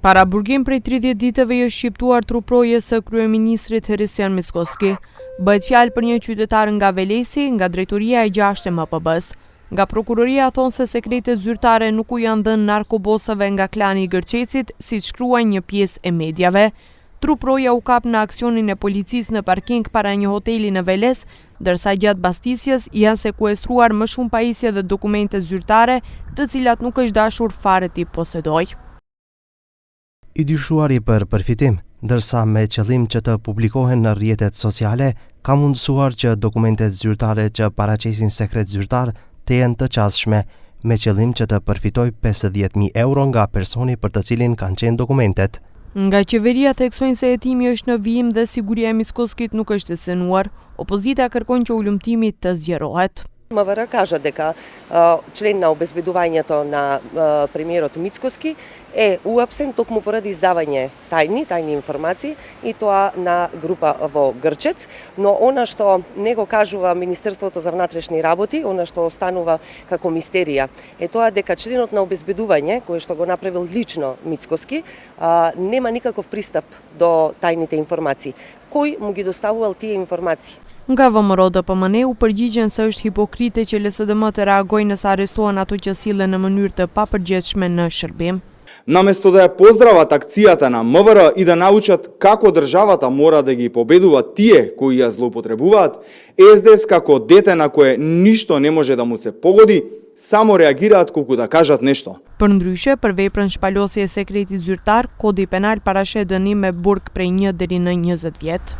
Para burgim prej 30 ditëve është shqiptuar truproje së kryeministrit Hristijan Mickoski. Bëhet fjalë për një qytetar nga Velesi, nga drejtoria e 6 e MPB-s. Nga prokuroria thonë se sekretet zyrtare nuk u janë dhënë narkobosëve nga klani i Gërçecit, siç shkruaj një pjesë e mediave. Truproja u kap në aksionin e policisë në parking para një hoteli në Veles, ndërsa gjatë bastisjes janë sekuestruar më shumë pajisje dhe dokumente zyrtare, të cilat nuk është dashur fare t'i posedoj. I dyshuari për përfitim, ndërsa me qëllim që të publikohen në rrjetet sociale, ka mundësuar që dokumentet zyrtare që paraqesin sekret zyrtar të jenë të qasshme, me qëllim që të përfitoj 50.000 euro nga personi për të cilin kanë qenë dokumentet. Nga qeveria theksojnë se hetimi është në vijim dhe siguria e Mickoskit nuk është e synuar. Opozita kërkon që ulëmtimi të zgjerohet. МВР кажа дека член на обезбедувањето на премиерот Мицкоски е уапсен токму поради издавање тајни информации и тоа на група во Грчец, но она што не го кажува Министерството за внатрешни работи, она што останува како мистерија, е тоа дека членот на обезбедување, кој што го направил лично Мицкоски, нема никаков пристап до тајните информации. Кој му ги доставувал тие информации? Nga VMRO-DPMN u përgjigjen se është hipokrite që LSDM të reagojë nëse arrestohen ato që sillen në mënyrë të papërgjithshme në shërbim. Наместо да ја поздрават акцијата на МВР и да научат како државата мора да ги победува тие кои ја злоупотребуваат, СДС како дете на кое ништо не може да му се погоди, само реагираат колку да кажат нешто. Përndryshe, për veprën shpalosje e sekretit zyrtar, Kodi Penal parashet dënim me burg prej 1 deri në 20 vjet.